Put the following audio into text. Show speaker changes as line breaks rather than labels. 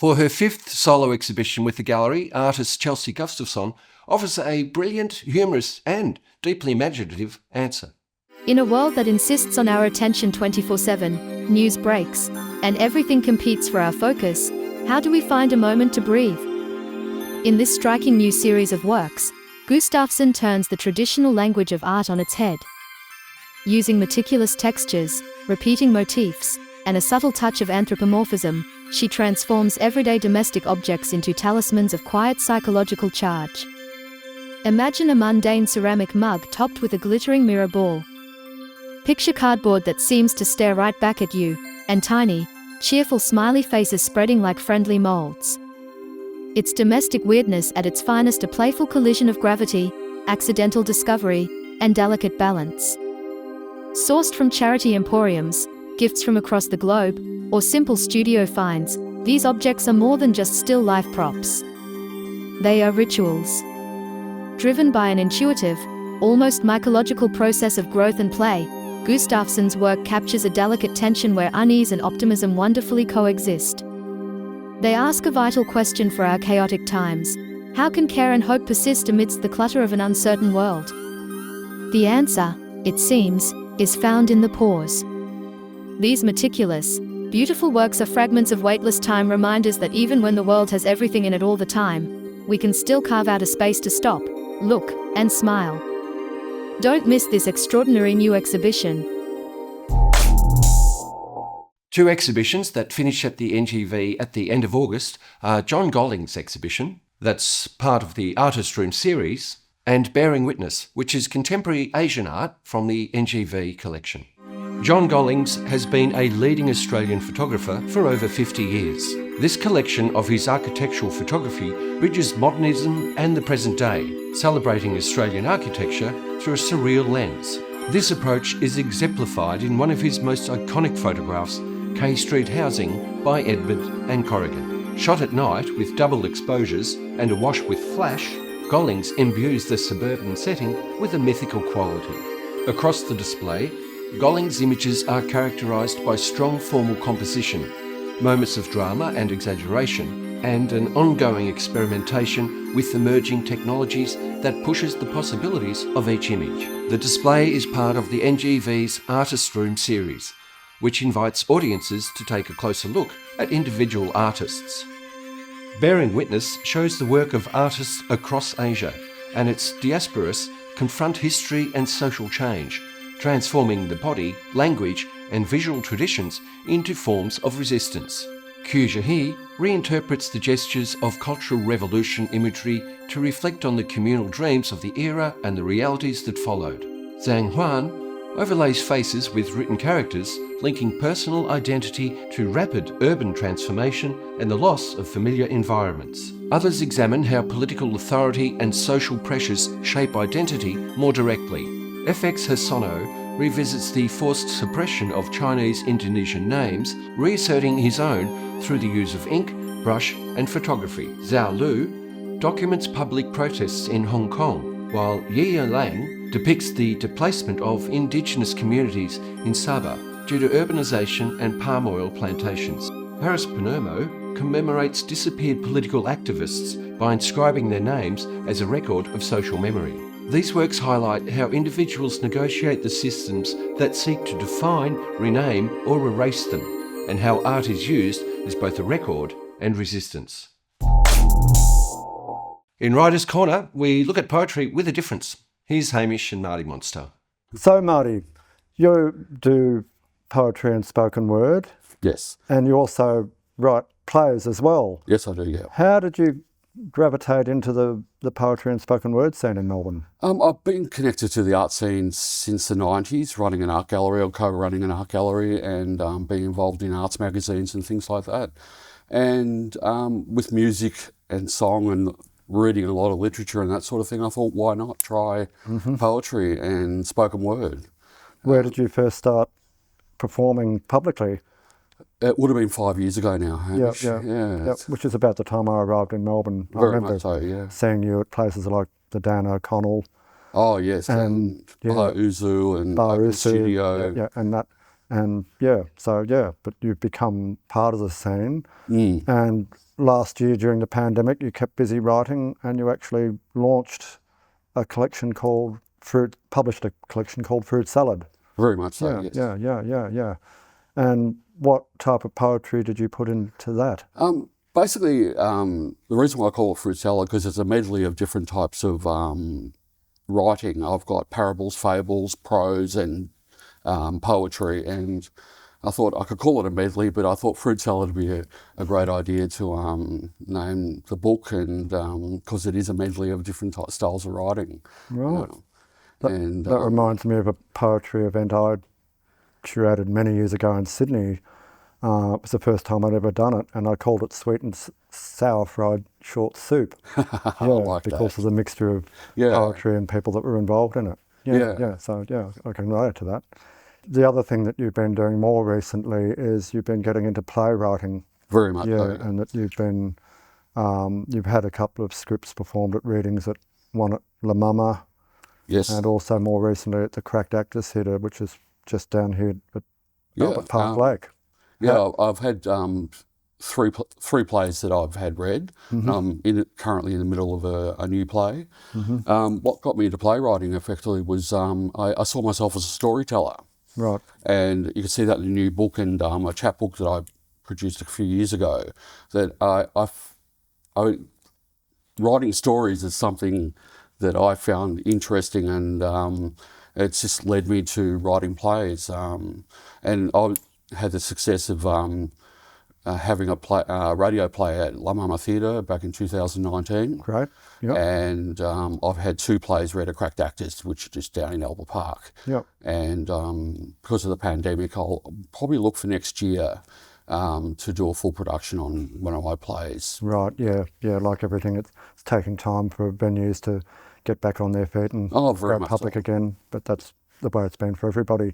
For her fifth solo exhibition with the gallery, artist Chelsea Gustafson offers a brilliant, humorous and deeply imaginative answer.
In a world that insists on our attention 24/7, news breaks, and everything competes for our focus, how do we find a moment to breathe? In this striking new series of works, Gustafson turns the traditional language of art on its head. Using meticulous textures, repeating motifs, and a subtle touch of anthropomorphism, she transforms everyday domestic objects into talismans of quiet psychological charge. Imagine a mundane ceramic mug topped with a glittering mirror ball. Picture cardboard that seems to stare right back at you, and tiny, cheerful smiley faces spreading like friendly molds. It's domestic weirdness at its finest, a playful collision of gravity, accidental discovery, and delicate balance. Sourced from charity emporiums, gifts from across the globe, or simple studio finds, these objects are more than just still life props. They are rituals. Driven by an intuitive, almost mycological process of growth and play, Gustafson's work captures a delicate tension where unease and optimism wonderfully coexist. They ask a vital question for our chaotic times: how can care and hope persist amidst the clutter of an uncertain world? The answer, it seems, is found in the pause. These meticulous, beautiful works are fragments of weightless time, reminders that even when the world has everything in it all the time, we can still carve out a space to stop, look, and smile. Don't miss this extraordinary new exhibition.
Two exhibitions that finish at the NGV at the end of August are John Gollings' exhibition, that's part of the Artist Room series, and Bearing Witness, which is contemporary Asian art from the NGV collection. John Gollings has been a leading Australian photographer for over 50 years. This collection of his architectural photography bridges modernism and the present day, celebrating Australian architecture through a surreal lens. This approach is exemplified in one of his most iconic photographs, K Street Housing by Edmond and Corrigan. Shot at night with double exposures and awash with flash, Gollings imbues the suburban setting with a mythical quality. Across the display, Gollings' images are characterised by strong formal composition, moments of drama and exaggeration, and an ongoing experimentation with emerging technologies that pushes the possibilities of each image. The display is part of the NGV's Artist Room series, which invites audiences to take a closer look at individual artists. Bearing Witness shows the work of artists across Asia and its diasporas confront history and social change, transforming the body, language and visual traditions into forms of resistance. Q Jahi reinterprets the gestures of cultural revolution imagery to reflect on the communal dreams of the era and the realities that followed. Zhang Huan overlays faces with written characters, linking personal identity to rapid urban transformation and the loss of familiar environments. Others examine how political authority and social pressures shape identity more directly. FX Hasono revisits the forced suppression of Chinese Indonesian names, reasserting his own through the use of ink, brush and photography. Zhao Lu documents public protests in Hong Kong, while Yi Lang depicts the displacement of indigenous communities in Sabah due to urbanisation and palm oil plantations. Paris Panermo commemorates disappeared political activists by inscribing their names as a record of social memory. These works highlight how individuals negotiate the systems that seek to define, rename or erase them, and how art is used as both a record and resistance. In Writer's Corner, we look at poetry with a difference. Here's Hamish and Marty Monster.
So Marty, you do poetry and spoken word.
Yes.
And you also write plays as well.
Yes, I do, yeah.
How did you gravitate into the poetry and spoken word scene in Melbourne?
I've been connected to the art scene since the 90s, running an art gallery or co-running an art gallery and being involved in arts magazines and things like that. And with music and song and reading a lot of literature and that sort of thing, I thought, why not try poetry and spoken word?
Where did you first start performing publicly?
It would have been 5 years ago now.
Yeah. Which is about the time I arrived in Melbourne. I remember seeing you at places like the Dan O'Connell.
Oh yes, and Bar Uzu and Open Studio.
And that And but you've become part of the scene. And last year during the pandemic, you kept busy writing, and you actually launched a collection called published a collection called Fruit Salad.
Very much so, yes.
Yeah. And what type of poetry did you put into that?
Basically, the reason why I call it Fruit Salad, because it's a medley of different types of writing. I've got parables, fables, prose, and poetry, and I thought I could call it a medley, but I thought Fruit Salad would be a great idea to name the book, and because it is a medley of different styles of writing.
Right. That reminds me of a poetry event I curated many years ago in Sydney. It was the first time I'd ever done it, and I called it Sweet and Sour Fried Short Soup.
I like
because
that.
of the mixture of poetry and people that were involved in it. So I can relate to that. The other thing that you've been doing more recently is you've been getting into playwriting.
Very much so.
And that you've had a couple of scripts performed at readings, one at La Mama,
yes,
and also more recently at the Cracked Actors Theatre, which is just down here at Albert Park Lake.
Yeah, I've had three plays that I've had read. I'm currently in the middle of a new play. What got me into playwriting effectively was I saw myself as a storyteller.
Right.
And you can see that in a new book and a chapbook that I produced a few years ago, that writing stories is something that I found interesting, and it's just led me to writing plays. And I had the success of having a radio play at La Mama Theatre back in 2019.
Great. Yep.
And I've had 2 plays read at Cracked Actors, which are just down in Albert Park.
Yep.
And because of the pandemic, I'll probably look for next year to do a full production on one of my plays.
Right, yeah, like everything, it's taking time for venues to get back on their feet and
very
go
much
public
so.
again, but that's the way it's been for everybody.